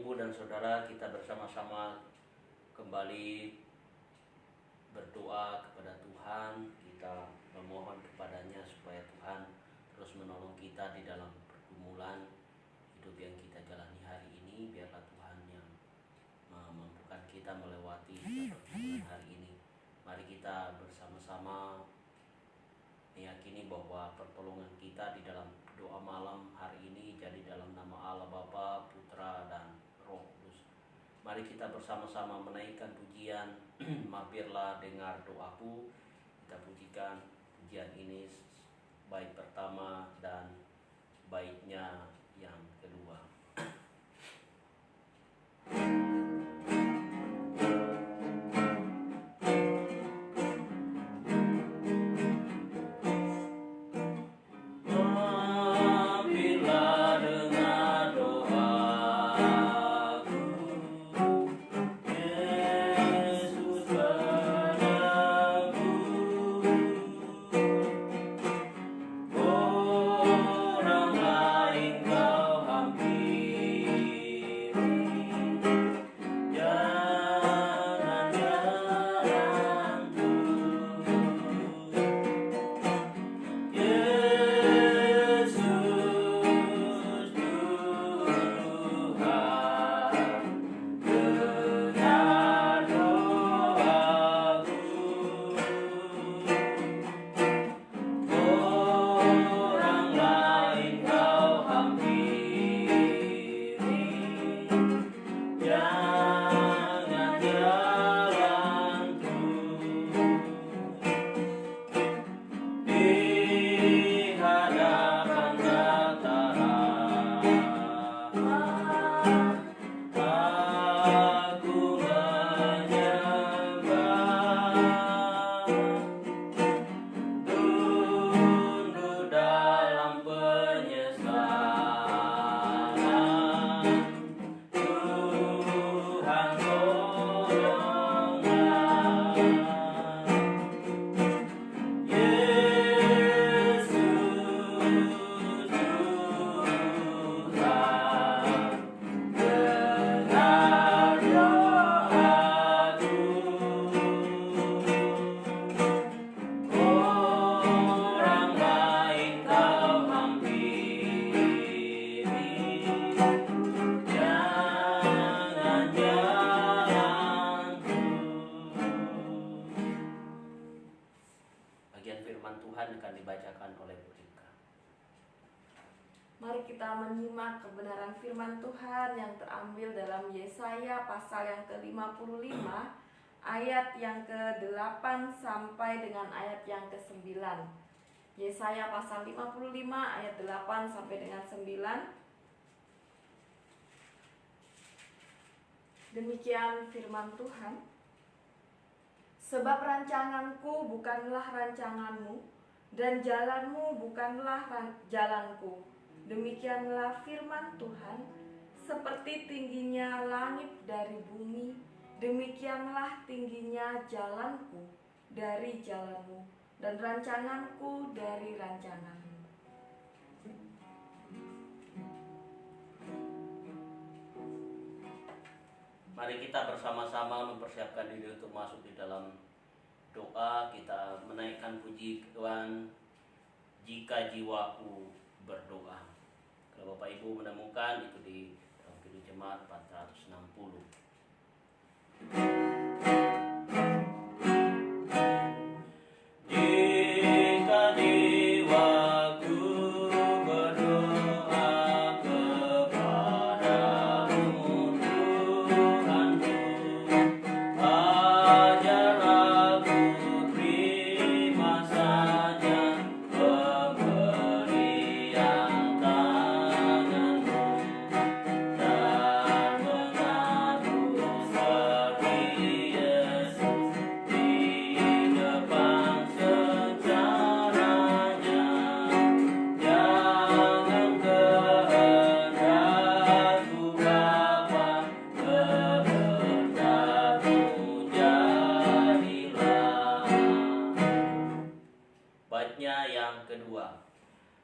Ibu dan Saudara, kita bersama-sama kembali berdoa kepada Tuhan. Kita memohon kepadanya supaya Tuhan terus menolong kita di dalam pergumulan hidup yang kita jalani hari ini. Biarlah Tuhan yang memampukan kita melewati pergumulan hari ini. Mari kita bersama-sama meyakini bahwa pertolongan kita di dalam doa malam hari ini jadi dalam nama Allah Bapa, Putra, dan Roh Kudus. Mari kita bersama-sama menaikkan pujian. Mampirlah dengar doaku. Kita pujikan pujian ini, bait pertama dan baitnya yang kedua. Mari kita menyimak kebenaran firman Tuhan yang terambil dalam Yesaya pasal yang ke-55 ayat yang ke-8 sampai dengan ayat yang ke-9. Yesaya pasal 55 ayat 8 sampai dengan 9. Demikian firman Tuhan. Sebab rancanganku bukanlah rancanganmu, dan jalanmu bukanlah jalanku. Demikianlah firman Tuhan, seperti tingginya langit dari bumi, demikianlah tingginya jalanku dari jalanmu, dan rancanganku dari rancanganmu. Mari kita bersama-sama mempersiapkan diri untuk masuk di dalam doa. Kita menaikkan puji Tuhan, jika jiwaku berdoa. Kalau Bapak Ibu menemukan itu di dalam Kidung Jemaat 460.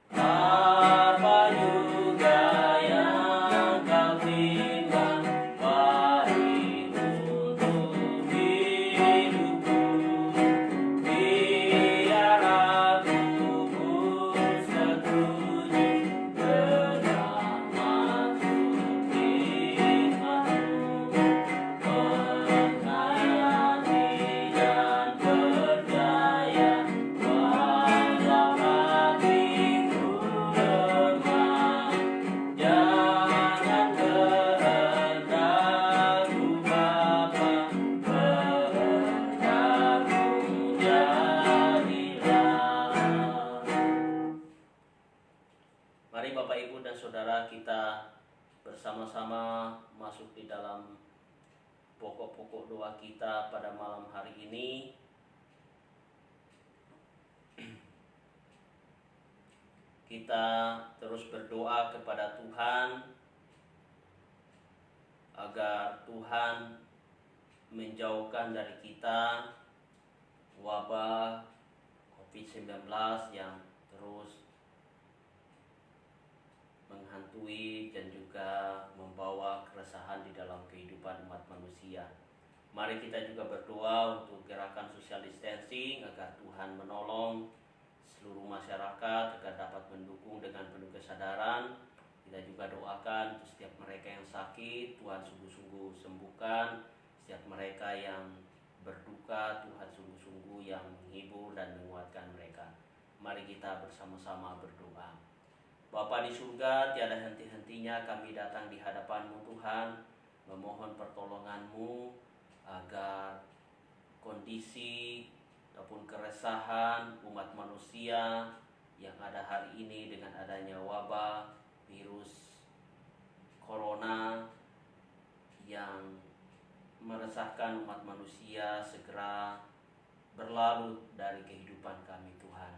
Apa juga yang kau tinggal Mari Bapak Ibu dan Saudara kita bersama-sama masuk di dalam pokok-pokok doa kita pada malam hari ini. Kita terus berdoa kepada Tuhan agar Tuhan menjauhkan dari kita wabah COVID-19 yang terus menghantui dan juga membawa keresahan di dalam kehidupan umat manusia. Mari kita juga berdoa untuk gerakan social distancing agar Tuhan menolong seluruh masyarakat agar dapat mendukung dengan penuh kesadaran. Kita juga doakan untuk setiap mereka yang sakit, Tuhan sungguh-sungguh sembuhkan. Setiap mereka yang berduka, Tuhan sungguh-sungguh yang menghibur dan menguatkan mereka. Mari kita bersama-sama berdoa. Bapa di surga, tiada henti-hentinya kami datang di hadapan-Mu Tuhan, memohon pertolongan-Mu agar kondisi ataupun keresahan umat manusia yang ada hari ini dengan adanya wabah virus corona yang meresahkan umat manusia segera berlalu dari kehidupan kami Tuhan.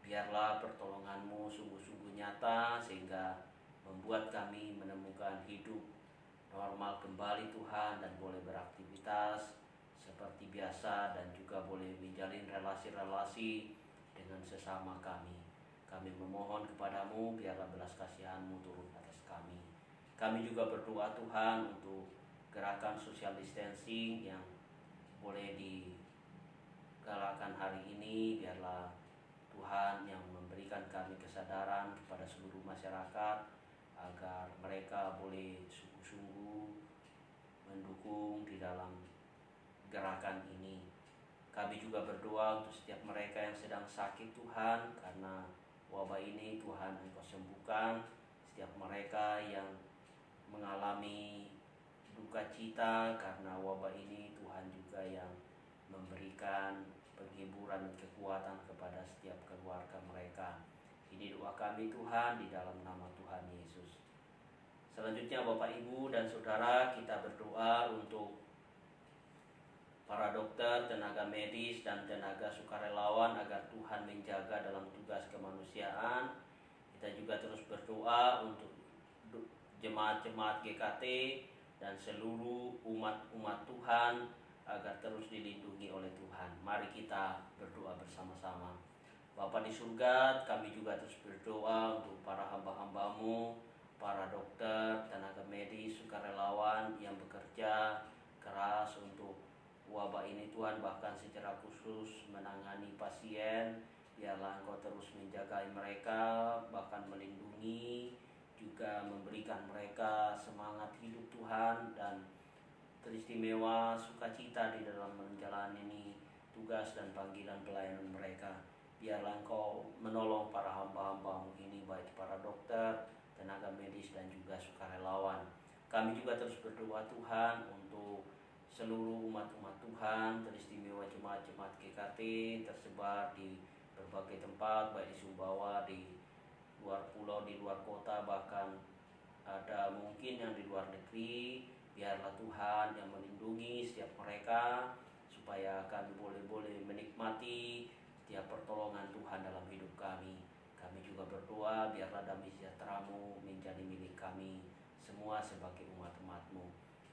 Biarlah pertolongan-Mu sungguh-sungguh nyata sehingga membuat kami menemukan hidup normal kembali Tuhan dan boleh beraktivitas seperti biasa dan juga boleh menjalin relasi-relasi dengan sesama kami. Kami memohon kepadamu, biarlah belas kasihan-Mu turun atas kami. Kami juga berdoa Tuhan untuk gerakan social distancing yang boleh digalakkan hari ini. Biarlah Tuhan yang memberikan kami kesadaran kepada seluruh masyarakat agar mereka boleh sungguh-sungguh mendukung di dalam gerakan ini. Kami juga berdoa untuk setiap mereka yang sedang sakit Tuhan, karena wabah ini Tuhan Engkau sembuhkan. Setiap mereka yang mengalami duka cita karena wabah ini, Tuhan juga yang memberikan penghiburan dan kekuatan kepada setiap keluarga mereka. Ini doa kami Tuhan di dalam nama Tuhan Yesus. Selanjutnya Bapak Ibu dan Saudara, kita berdoa untuk para dokter, tenaga medis, dan tenaga sukarelawan agar Tuhan menjaga dalam tugas kemanusiaan. Kita juga terus berdoa untuk jemaat-jemaat GKT dan seluruh umat-umat Tuhan agar terus dilindungi oleh Tuhan. Mari kita berdoa bersama-sama. Bapa di surga, kami juga terus berdoa untuk para hamba-hamba-Mu, para dokter, tenaga medis, sukarelawan yang bekerja keras untuk wabah ini Tuhan, bahkan secara khusus menangani pasien. Biarlah Engkau terus menjaga mereka, bahkan melindungi, juga memberikan mereka semangat hidup Tuhan dan teristimewa sukacita di dalam menjalani tugas dan panggilan pelayanan mereka. Biarlah Engkau menolong para hamba-hamba-Mu ini, baik para dokter, tenaga medis, dan juga sukarelawan. Kami juga terus berdoa Tuhan untuk seluruh umat-umat Tuhan, teristimewa jemaat-jemaat GKT tersebar di berbagai tempat, baik di Sumbawa, di luar pulau, di luar kota, bahkan ada mungkin yang di luar negeri. Biarlah Tuhan yang melindungi setiap mereka, supaya kami boleh menikmati setiap pertolongan Tuhan dalam hidup kami. Kami juga berdoa, biarlah damai sejahtera-Mu menjadi milik kami semua sebagai umat-umat-Mu.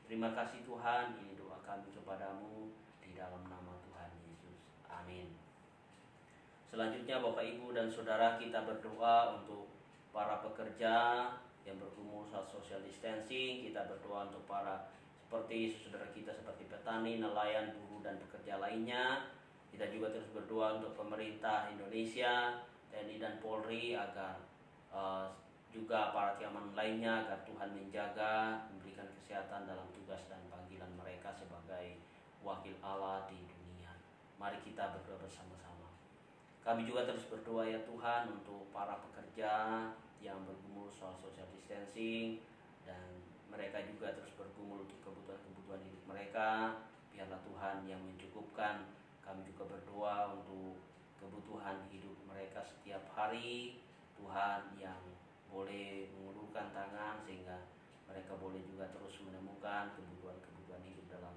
Terima kasih Tuhan, ini doa kami kepadamu di dalam nama Tuhan Yesus. Amin. Selanjutnya Bapak Ibu dan Saudara, kita berdoa untuk para pekerja yang bergumul saat social distancing. Kita berdoa untuk para seperti saudara kita seperti petani, nelayan, buruh, dan pekerja lainnya. Kita juga terus berdoa untuk pemerintah Indonesia, TNI dan Polri agar juga para keamanan lainnya agar Tuhan menjaga, memberikan kesehatan dalam tugas dan panggilan mereka sebagai wakil Allah di dunia. Mari kita berdoa bersama-sama. Kami juga terus berdoa ya Tuhan untuk para pekerja yang bergumul soal social distancing, dan mereka juga terus bergumul untuk kebutuhan-kebutuhan hidup mereka. Biarlah Tuhan yang mencukupkan. Kami juga berdoa untuk kebutuhan hidup mereka setiap hari. Tuhan yang boleh mengulurkan tangan sehingga mereka boleh juga terus menemukan kebutuhan-kebutuhan hidup dalam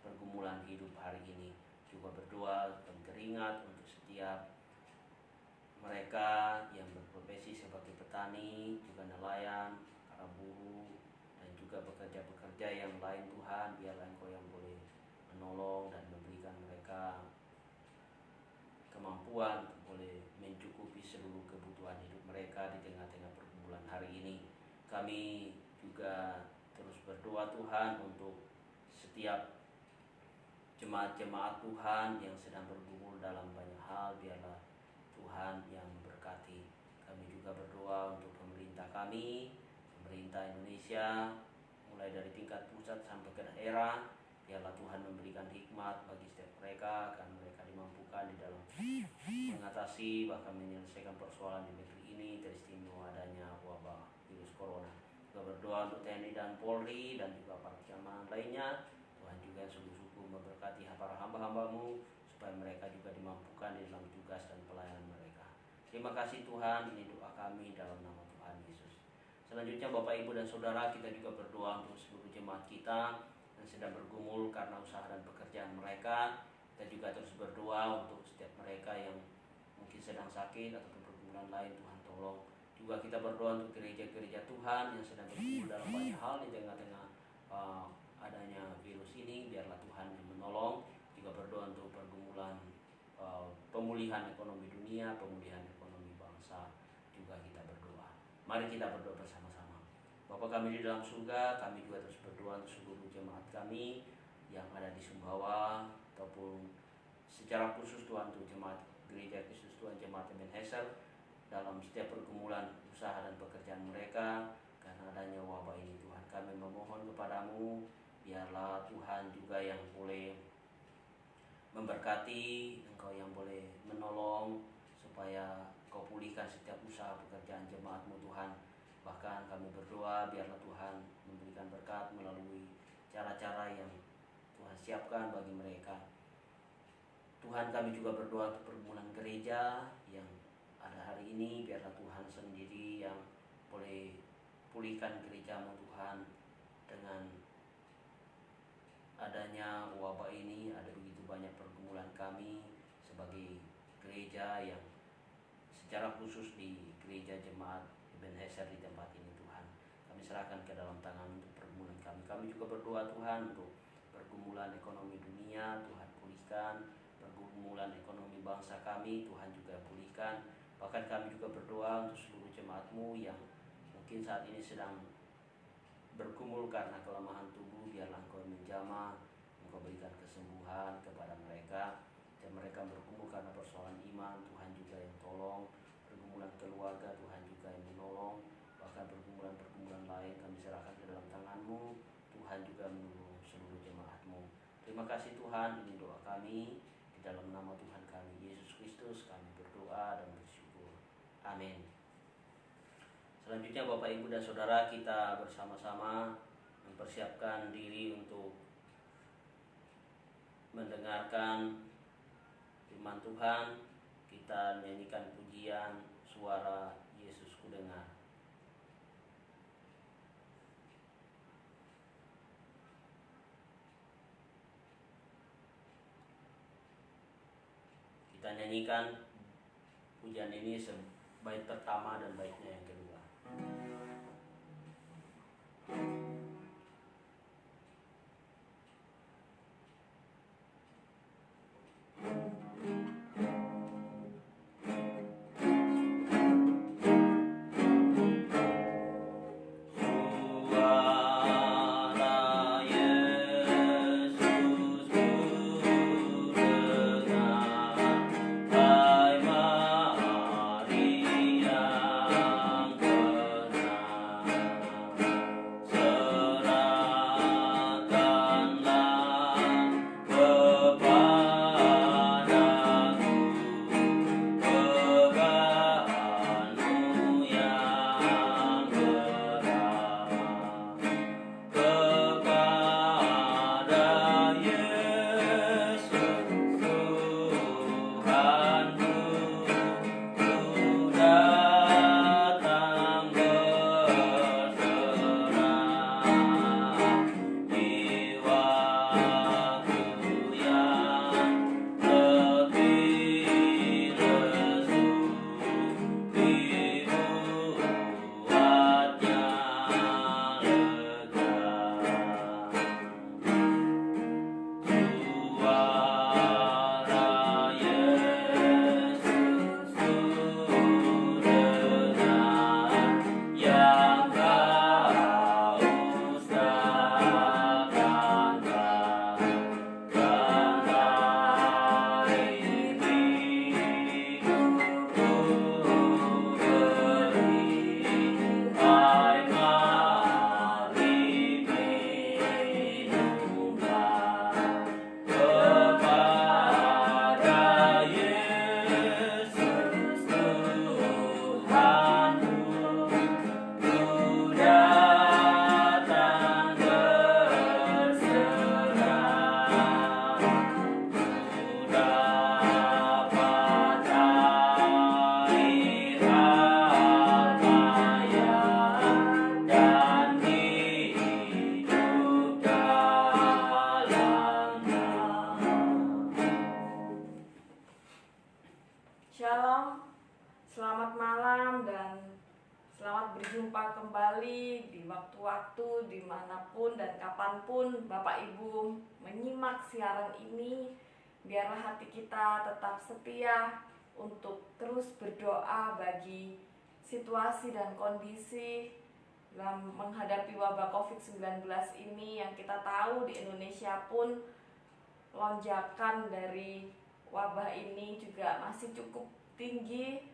pergumulan hidup hari ini. Juga berdoa dan teringat untuk setiap mereka yang berprofesi sebagai petani, juga nelayan, para buruh, dan juga pekerja-pekerja yang lain. Tuhan, biarlah Engkau yang boleh menolong dan memberikan mereka kemampuan untuk boleh mencukupi seluruh kebutuhan hidup mereka di tengah-tengah pergumulan hari ini. Kami juga terus berdoa Tuhan untuk setiap jemaat-jemaat Tuhan yang sedang bergumul dalam banyak hal. Biarlah Tuhan yang memberkati. Kami juga berdoa untuk pemerintah kami, pemerintah Indonesia, mulai dari tingkat pusat sampai ke daerah. Biarlah Tuhan memberikan hikmat bagi setiap mereka, akan mereka dimampukan di dalam mengatasi bahkan menyelesaikan persoalan di negeri ini, teristimewa adanya wabah virus corona. Juga berdoa untuk TNI dan Polri dan juga para keamanan lainnya. Tuhan juga sungguh-sungguh memberkati para hamba-hamba-Mu supaya mereka juga dimampukan di dalam tugas dan pelayanan mereka. Terima kasih Tuhan, ini doa kami dalam nama Tuhan Yesus. Selanjutnya Bapak, Ibu, dan Saudara, kita juga berdoa untuk seluruh jemaat kita yang sedang bergumul karena usaha dan pekerjaan mereka. Kita juga terus berdoa untuk setiap mereka yang mungkin sedang sakit ataupun pergumulan lain. Tuhan tolong. Juga kita berdoa untuk gereja-gereja Tuhan yang sedang bergumul dalam banyak hal di tengah-tengah adanya virus ini. Biarlah Tuhan yang menolong. Juga berdoa untuk pergumulan pemulihan ekonomi dunia, pemulihan ekonomi bangsa. Juga kita berdoa. Mari kita berdoa bersama-sama. Bapa kami di dalam surga, kami juga terus berdoa untuk seluruh jemaat kami yang ada di Sumbawa ataupun secara khusus Tuhan untuk jemaat gereja Kristus Tuhan jemaat Ebenezer dalam setiap pergumulan usaha dan pekerjaan mereka karena adanya wabah ini. Tuhan, kami memohon kepadamu, biarlah Tuhan juga yang boleh memberkati, Engkau yang boleh menolong supaya Kau pulihkan setiap usaha pekerjaan jemaat-Mu Tuhan. Bahkan kami berdoa biarlah Tuhan memberikan berkat melalui cara-cara yang Tuhan siapkan bagi mereka. Tuhan, kami juga berdoa untuk pergumulan gereja yang ada hari ini. Biarlah Tuhan sendiri yang boleh pulihkan gereja-Mu Tuhan. Dengan adanya wabah ini ada begitu banyak pergumulan kami sebagai gereja yang secara khusus di gereja jemaat Ebenezer di tempat ini. Tuhan, kami serahkan ke dalam tangan untuk pergumulan kami. Kami juga berdoa Tuhan untuk pergumulan ekonomi dunia. Tuhan, pulihkan pergumulan ekonomi bangsa kami. Tuhan juga pulihkan. Bahkan kami juga berdoa untuk seluruh jemaat-Mu yang mungkin saat ini sedang bergumul karena kelemahan tubuh. Biarlah Engkau menjamah, Engkau berikan kesembuhan kepada mereka. Dan mereka bergumul karena persoalan iman, Tuhan juga yang tolong. Pergumulan keluarga, Tuhan juga yang menolong. Bahkan pergumulan-pergumulan lain kami serahkan ke dalam tangan-Mu. Tuhan juga menolong seluruh jemaat-Mu. Terima kasih Tuhan, ini doa kami. Di dalam nama Tuhan kami Yesus Kristus kami berdoa dan bersyukur. Amin. Selanjutnya Bapak, Ibu, dan Saudara, kita bersama-sama mempersiapkan diri untuk mendengarkan firman Tuhan. Kita nyanyikan pujian Suara Yesus Kudengar. Kita nyanyikan pujian ini bait pertama dan baitnya yang kedua. Yang malam dan selamat berjumpa kembali di waktu-waktu dimanapun dan kapanpun Bapak Ibu menyimak siaran ini. Biarlah hati kita tetap setia untuk terus berdoa bagi situasi dan kondisi dalam menghadapi wabah COVID-19 ini, yang kita tahu di Indonesia pun lonjakan dari wabah ini juga masih cukup tinggi.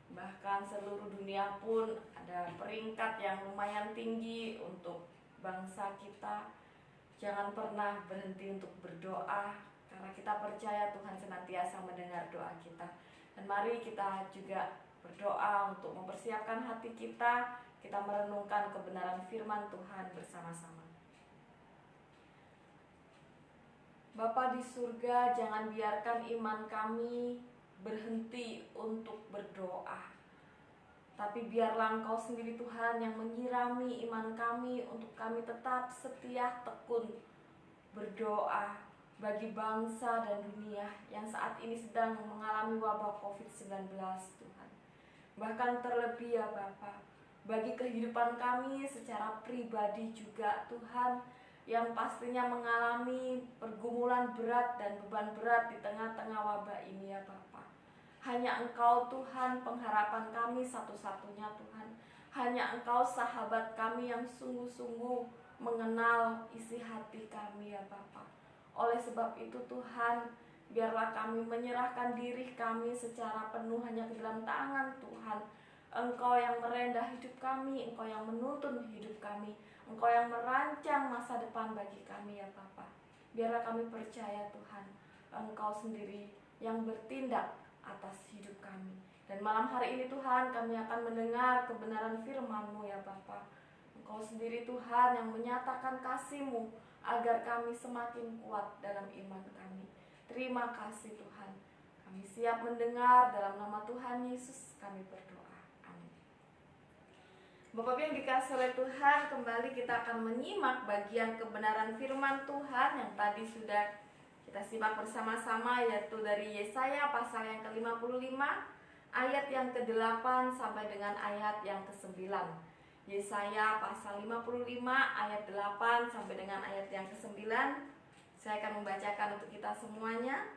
Bahkan seluruh dunia pun ada peringkat yang lumayan tinggi untuk bangsa kita. Jangan pernah berhenti untuk berdoa, karena kita percaya Tuhan senantiasa mendengar doa kita. Dan mari kita juga berdoa untuk mempersiapkan hati kita merenungkan kebenaran firman Tuhan bersama-sama. Bapa di surga, jangan biarkan iman kami berhenti untuk berdoa, tapi biarlah Engkau sendiri Tuhan yang menyirami iman kami untuk kami tetap setia tekun berdoa bagi bangsa dan dunia yang saat ini sedang mengalami wabah COVID-19 Tuhan. Bahkan terlebih ya Bapa, bagi kehidupan kami secara pribadi juga Tuhan, yang pastinya mengalami pergumulan berat dan beban berat di tengah-tengah wabah ini ya Bapa. Hanya Engkau Tuhan pengharapan kami satu-satunya Tuhan. Hanya Engkau sahabat kami yang sungguh-sungguh mengenal isi hati kami ya Bapa. Oleh sebab itu Tuhan, biarlah kami menyerahkan diri kami secara penuh hanya ke dalam tangan Tuhan. Engkau yang merendah hidup kami, Engkau yang menuntun hidup kami, Engkau yang merancang masa depan bagi kami ya Bapa. Biarlah kami percaya Tuhan, Engkau sendiri yang bertindak atas hidup kami. Dan malam hari ini Tuhan, kami akan mendengar kebenaran firman-Mu ya Bapa. Engkau sendiri Tuhan yang menyatakan kasih-Mu agar kami semakin kuat dalam iman kami. Terima kasih Tuhan. Kami siap mendengar, dalam nama Tuhan Yesus kami berdoa. Bapak yang dikasihi oleh Tuhan, kembali kita akan menyimak bagian kebenaran firman Tuhan yang tadi sudah kita simak bersama-sama, yaitu dari Yesaya pasal yang ke-55 ayat yang ke-8 sampai dengan ayat yang ke-9. Yesaya pasal 55 ayat 8 sampai dengan ayat yang ke-9. Saya akan membacakan untuk kita semuanya.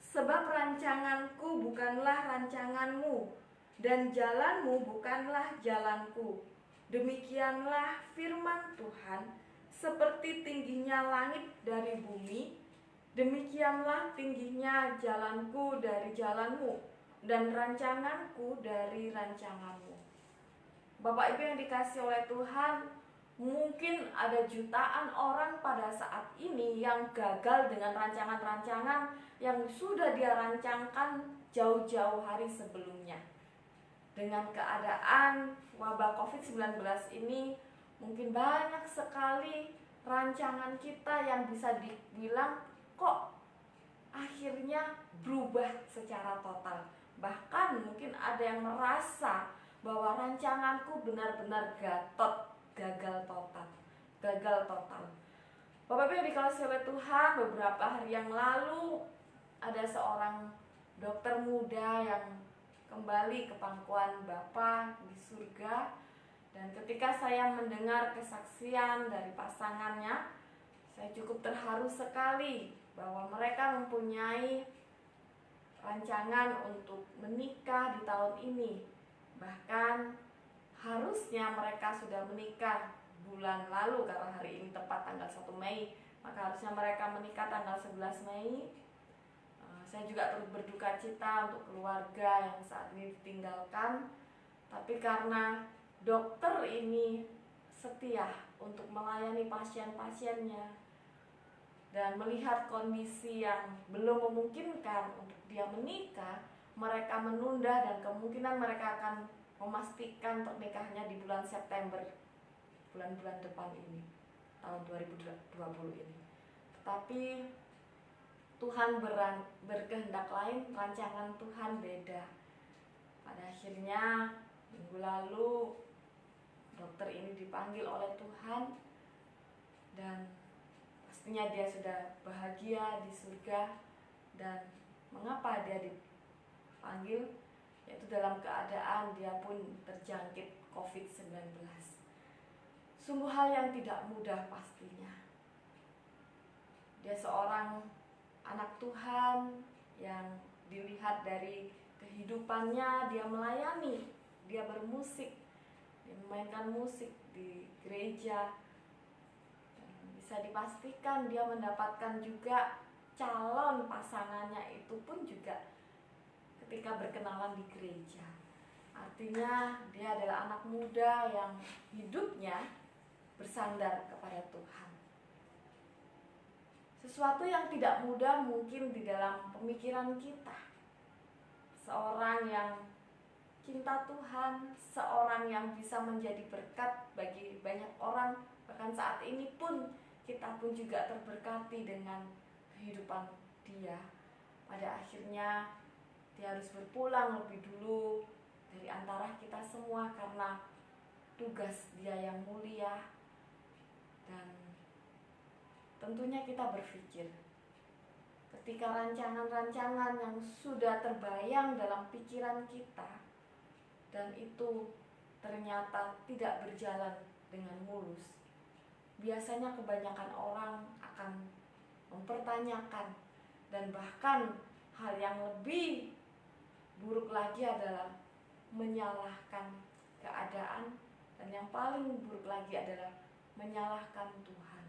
Sebab rancanganku bukanlah rancanganmu, dan jalanmu bukanlah jalanku. Demikianlah firman Tuhan, seperti tingginya langit dari bumi, demikianlah tingginya jalanku dari jalanmu, dan rancanganku dari rancanganmu. Bapak Ibu yang dikasihi oleh Tuhan, mungkin ada jutaan orang pada saat ini yang gagal dengan rancangan-rancangan yang sudah dia rancangkan jauh-jauh hari sebelumnya. Dengan keadaan wabah COVID-19 ini, mungkin banyak sekali rancangan kita yang bisa dibilang kok akhirnya berubah secara total. Bahkan mungkin ada yang merasa bahwa rancanganku benar-benar gagal total. Bapak-Ibu yang dikasihi oleh Tuhan, beberapa hari yang lalu ada seorang dokter muda yang kembali ke pangkuan Bapa di surga. Dan ketika saya mendengar kesaksian dari pasangannya, saya cukup terharu sekali bahwa mereka mempunyai rancangan untuk menikah di tahun ini. Bahkan harusnya mereka sudah menikah bulan lalu, karena hari ini tepat tanggal 1 Mei, maka harusnya mereka menikah tanggal 11 Mei. Saya juga turut berduka cita untuk keluarga yang saat ini ditinggalkan. Tapi karena dokter ini setia untuk melayani pasien-pasiennya dan melihat kondisi yang belum memungkinkan untuk dia menikah, mereka menunda dan kemungkinan mereka akan memastikan pernikahannya di bulan September, bulan-bulan depan ini, tahun 2020 ini. Tetapi Tuhan berkehendak lain, rancangan Tuhan beda. Pada akhirnya minggu lalu dokter ini dipanggil oleh Tuhan, dan pastinya dia sudah bahagia di surga. Dan mengapa dia dipanggil? yaitu dalam keadaan dia pun terjangkit COVID-19. Sungguh hal yang tidak mudah pastinya. Dia seorang anak Tuhan yang dilihat dari kehidupannya, dia melayani, dia bermusik, dia memainkan musik di gereja. Bisa dipastikan dia mendapatkan juga calon pasangannya itu pun juga ketika berkenalan di gereja. Artinya dia adalah anak muda yang hidupnya bersandar kepada Tuhan. Sesuatu yang tidak mudah mungkin di dalam pemikiran kita. Seorang yang cinta Tuhan, seorang yang bisa menjadi berkat bagi banyak orang. Bahkan saat ini pun kita pun juga terberkati dengan kehidupan dia. Pada akhirnya dia harus berpulang lebih dulu dari antara kita semua karena tugas dia yang mulia. Dan tentunya kita berpikir, ketika rancangan-rancangan yang sudah terbayang dalam pikiran kita dan itu ternyata tidak berjalan dengan mulus, biasanya kebanyakan orang akan mempertanyakan, dan bahkan hal yang lebih buruk lagi adalah menyalahkan keadaan, dan yang paling buruk lagi adalah menyalahkan Tuhan.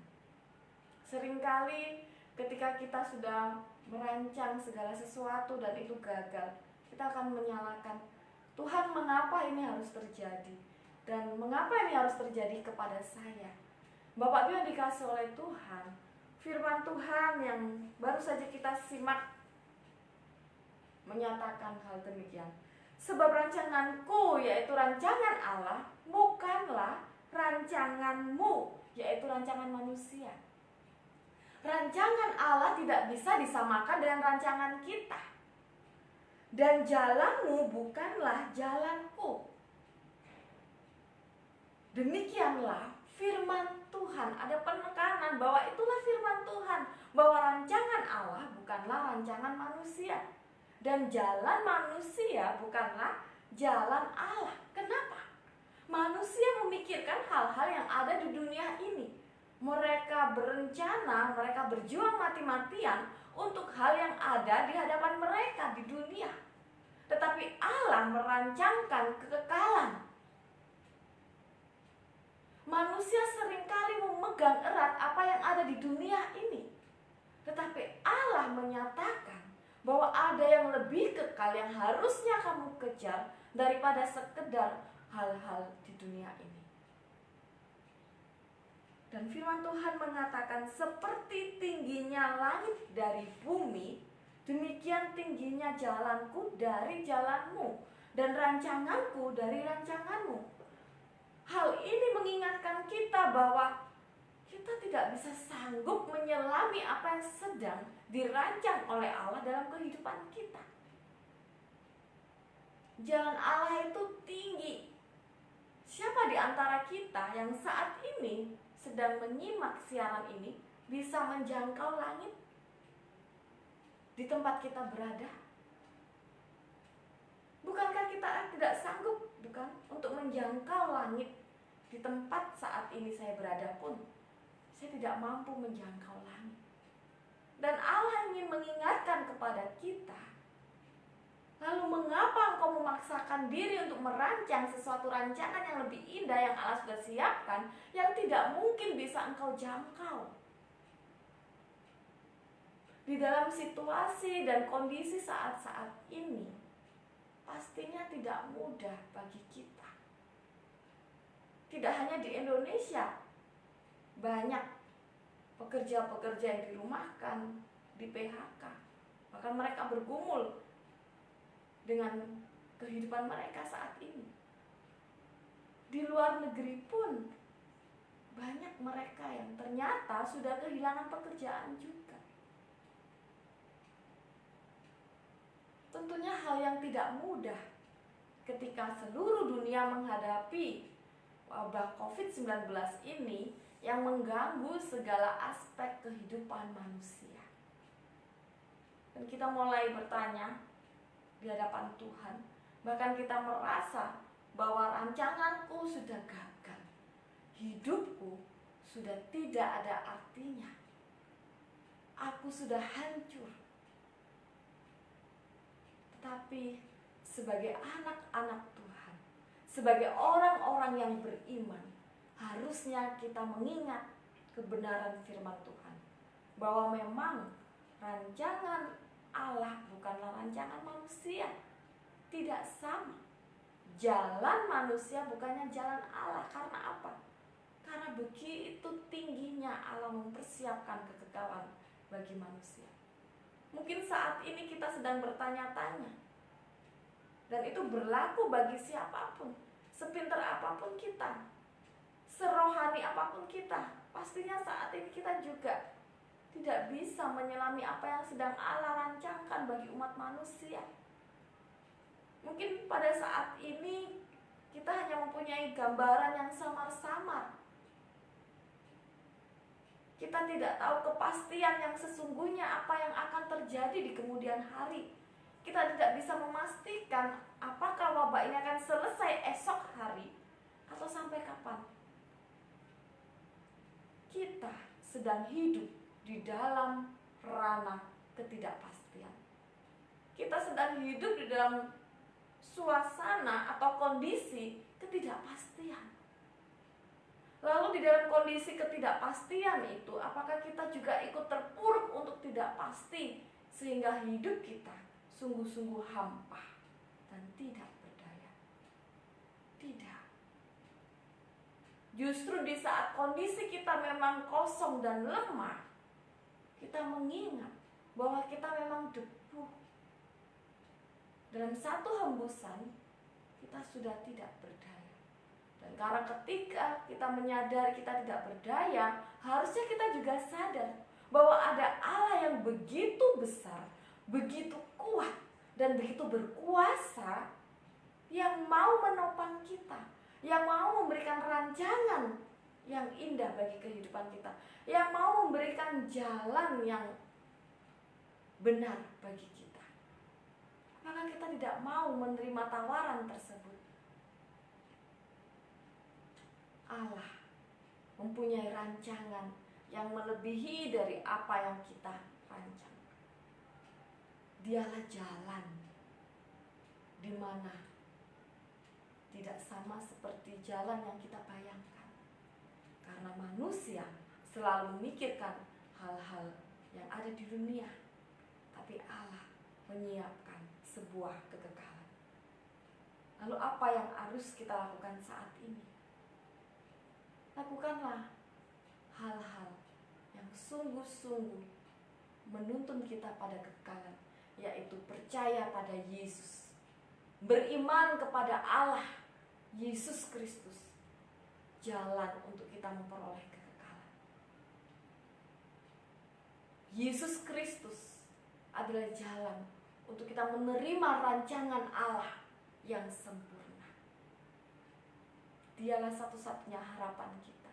Seringkali ketika kita sudah merancang segala sesuatu dan itu gagal, kita akan menyalahkan Tuhan, mengapa ini harus terjadi, dan mengapa ini harus terjadi kepada saya. Bapak Ibu yang dikasih oleh Tuhan, firman Tuhan yang baru saja kita simak menyatakan hal demikian. Sebab rancanganku, yaitu rancangan Allah, bukanlah rancanganmu, yaitu rancangan manusia. Rancangan Allah tidak bisa disamakan dengan rancangan kita. Dan jalanmu bukanlah jalanku. Demikianlah firman Tuhan. Ada penekanan bahwa itulah firman Tuhan, bahwa rancangan Allah bukanlah rancangan manusia, dan jalan manusia bukanlah jalan Allah. Kenapa? Manusia memikirkan hal-hal yang ada di dunia ini. Mereka berencana, mereka berjuang mati-matian untuk hal yang ada di hadapan mereka di dunia. Tetapi Allah merancangkan kekekalan. Manusia seringkali memegang erat apa yang ada di dunia ini. Tetapi Allah menyatakan bahwa ada yang lebih kekal yang harusnya kamu kejar daripada sekedar hal-hal di dunia ini. Dan firman Tuhan mengatakan, seperti tingginya langit dari bumi, demikian tingginya jalanku dari jalanmu, dan rancanganku dari rancanganmu. Hal ini mengingatkan kita bahwa kita tidak bisa sanggup menyelami apa yang sedang dirancang oleh Allah dalam kehidupan kita. Jalan Allah itu tinggi. Siapa di antara kita yang saat ini sedang menyimak siaran ini bisa menjangkau langit di tempat kita berada? Bukankah kita tidak sanggup, bukan, untuk menjangkau langit di tempat saat ini saya berada pun? Saya tidak mampu menjangkau langit. Dan Allah ingin mengingatkan kepada kita, lalu mengapa engkau memaksakan diri untuk merancang sesuatu rancangan yang lebih indah yang Allah sudah siapkan, yang tidak mungkin bisa engkau jangkau? Di dalam situasi dan kondisi saat-saat ini, pastinya tidak mudah bagi kita. Tidak hanya di Indonesia, banyak pekerja-pekerja yang dirumahkan, di PHK, bahkan mereka bergumul dengan kehidupan mereka saat ini. Di luar negeri pun banyak mereka yang ternyata sudah kehilangan pekerjaan juga. Tentunya hal yang tidak mudah ketika seluruh dunia menghadapi wabah COVID-19 ini yang mengganggu segala aspek kehidupan manusia. Dan kita mulai bertanya di hadapan Tuhan, Bahkan kita merasa bahwa rancanganku sudah gagal, hidupku sudah tidak ada artinya, aku sudah hancur. Tetapi sebagai anak-anak Tuhan, sebagai orang-orang yang beriman, harusnya kita mengingat kebenaran firman Tuhan, bahwa memang rancangan Allah bukanlah rancangan manusia. Tidak sama. Jalan manusia bukannya jalan Allah. Karena apa? Karena begitu tingginya Allah mempersiapkan kekekalan bagi manusia. Mungkin saat ini kita sedang bertanya-tanya, dan itu berlaku bagi siapapun, sepintar apapun kita, serohani apapun kita. Pastinya saat ini kita juga tidak bisa menyelami apa yang sedang Allah rancangkan bagi umat manusia. Mungkin pada saat ini kita hanya mempunyai gambaran yang samar-samar. Kita tidak tahu kepastian yang sesungguhnya apa yang akan terjadi di kemudian hari. Kita tidak bisa memastikan apakah wabah ini akan selesai esok hari atau sampai kapan. Kita sedang hidup di dalam ranah ketidakpastian. Kita sedang hidup di dalam suasana atau kondisi ketidakpastian. Lalu di dalam kondisi ketidakpastian itu, apakah kita juga ikut terpuruk untuk tidak pasti, sehingga hidup kita sungguh-sungguh hampa dan tidak berdaya? Tidak. Justru di saat kondisi kita memang kosong dan lemah, kita mengingat bahwa kita memang debu. Dalam satu hembusan, kita sudah tidak berdaya. Dan karena ketika kita menyadari kita tidak berdaya, harusnya kita juga sadar bahwa ada Allah yang begitu besar, begitu kuat, dan begitu berkuasa, yang mau menopang kita, yang mau memberikan rancangan yang indah bagi kehidupan kita, yang mau memberikan jalan yang benar bagi kita. Apakah kita tidak mau menerima tawaran tersebut? Allah mempunyai rancangan yang melebihi dari apa yang kita rancang. Dialah jalan di mana tidak sama seperti jalan yang kita bayangkan. Karena manusia selalu memikirkan hal-hal yang ada di dunia, tapi Allah menyiapkan sebuah kekekalan. Lalu apa yang harus kita lakukan saat ini? Lakukanlah hal-hal yang sungguh-sungguh menuntun kita pada kekekalan, yaitu percaya pada Yesus, beriman kepada Allah, Yesus Kristus, jalan untuk kita memperoleh kekekalan. Yesus Kristus adalah jalan untuk kita menerima rancangan Allah yang sempurna. Dialah satu-satunya harapan kita.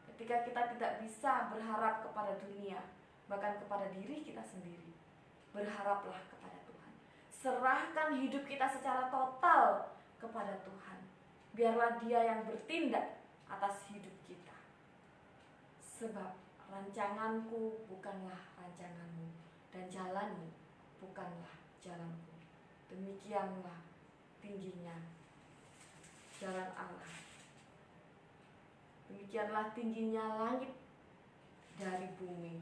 Ketika kita tidak bisa berharap kepada dunia, bahkan kepada diri kita sendiri, berharaplah kepada Tuhan. Serahkan hidup kita secara total kepada Tuhan. Biarlah Dia yang bertindak atas hidup kita. Sebab rancanganku bukanlah rancanganmu, dan jalanmu bukanlah jalanku. Demikianlah tingginya jalan Allah. Demikianlah tingginya langit dari bumi,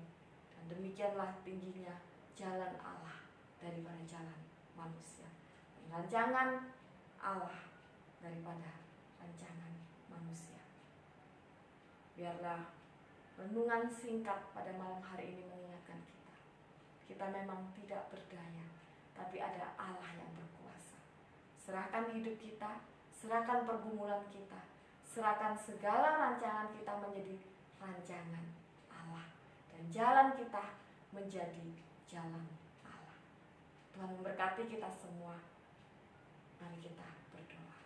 dan demikianlah tingginya jalan Allah daripada jalan manusia. Rancangan Allah daripada rancangan manusia. Biarlah renungan singkat pada malam hari ini mengingatkan kita. Kita memang tidak berdaya, tapi ada Allah yang berkuasa. Serahkan hidup kita, serahkan pergumulan kita, serahkan segala rancangan kita menjadi rancangan Allah, dan jalan kita menjadi jalan Allah. Tuhan memberkati kita semua. Mari kita berdoa.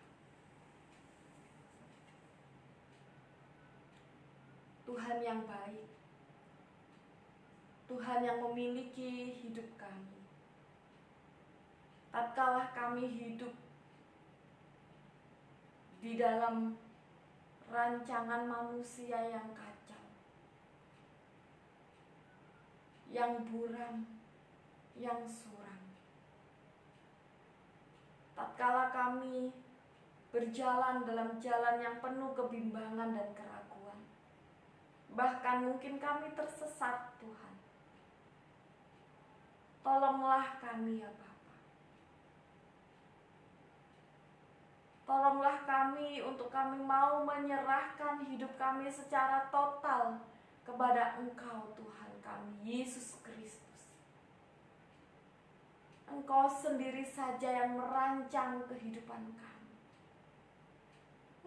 Tuhan yang baik, Tuhan yang memiliki hidup kami. Tatkala kami hidup di dalam rancangan manusia yang kacau, yang buram, yang suram. Tatkala kami berjalan dalam jalan yang penuh kebimbangan dan keraguan, bahkan mungkin kami tersesat, Tuhan, tolonglah kami ya Bapa. Tolonglah kami untuk kami mau menyerahkan hidup kami secara total kepada Engkau, Tuhan kami, Yesus Kristus. Engkau sendiri saja yang merancang kehidupan kami.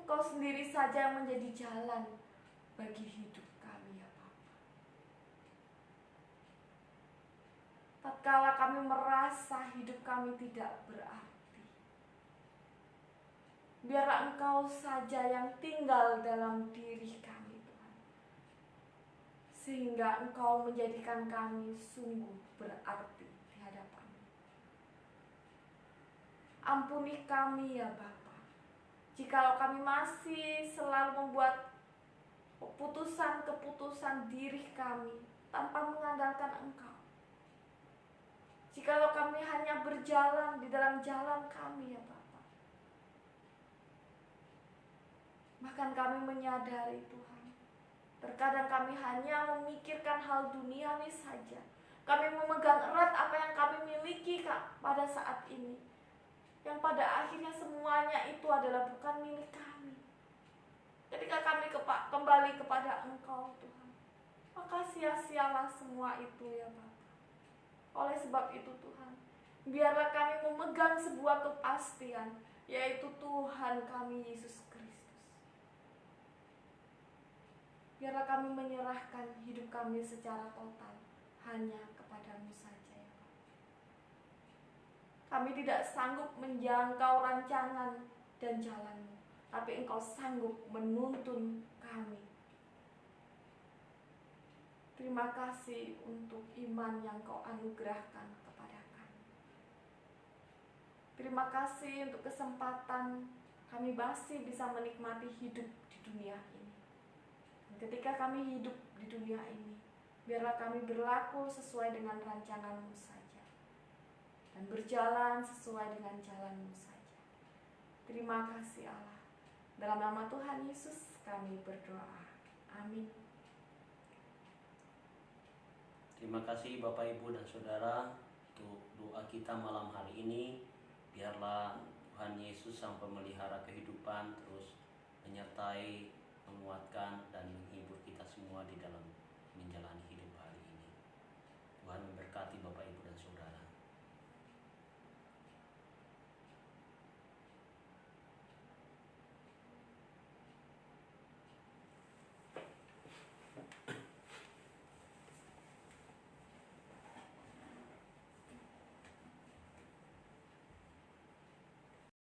Engkau sendiri saja yang menjadi jalan bagi hidup kami ya Bapa. Tatkala kami merasa hidup kami tidak berarti, biarlah Engkau saja yang tinggal dalam diri kami, Tuhan, sehingga Engkau menjadikan kami sungguh berarti di hadapan-Mu. Ampuni kami ya Bapa, jikalau kami masih selalu membuat keputusan diri kami tanpa mengandalkan Engkau. Jikalau kami hanya berjalan di dalam jalan kami ya Bapa, bahkan kami menyadari Tuhan, terkadang kami hanya memikirkan hal duniawi saja. Kami memegang erat apa yang kami miliki pada saat ini, yang pada akhirnya semuanya itu adalah bukan milik kami. Ketika kami kembali kepada Engkau Tuhan, maka sia-sialah semua itu ya Bapa. Oleh sebab itu Tuhan, biarlah kami memegang sebuah kepastian, yaitu Tuhan kami Yesus Kristus. Biarlah kami menyerahkan hidup kami secara total hanya kepada-Mu saja ya Bapa. Kami tidak sanggup menjangkau rancangan dan jalan-Mu, tapi Engkau sanggup menuntun kami. Terima kasih untuk iman yang Kau anugerahkan kepada kami. Terima kasih untuk kesempatan kami masih bisa menikmati hidup di dunia ini. Ketika kami hidup di dunia ini, biarlah kami berlaku sesuai dengan rancangan-Mu saja dan berjalan sesuai dengan jalan-Mu saja. Terima kasih Allah. Dalam nama Tuhan Yesus kami berdoa. Amin. Terima kasih Bapak, Ibu, dan Saudara untuk doa kita malam hari ini. Biarlah Tuhan Yesus Sang Pemelihara kehidupan terus menyertai, menguatkan, dan menghibur kita semua di dalam menjalani hidup hari ini. Tuhan memberkati Bapak, Ibu, dan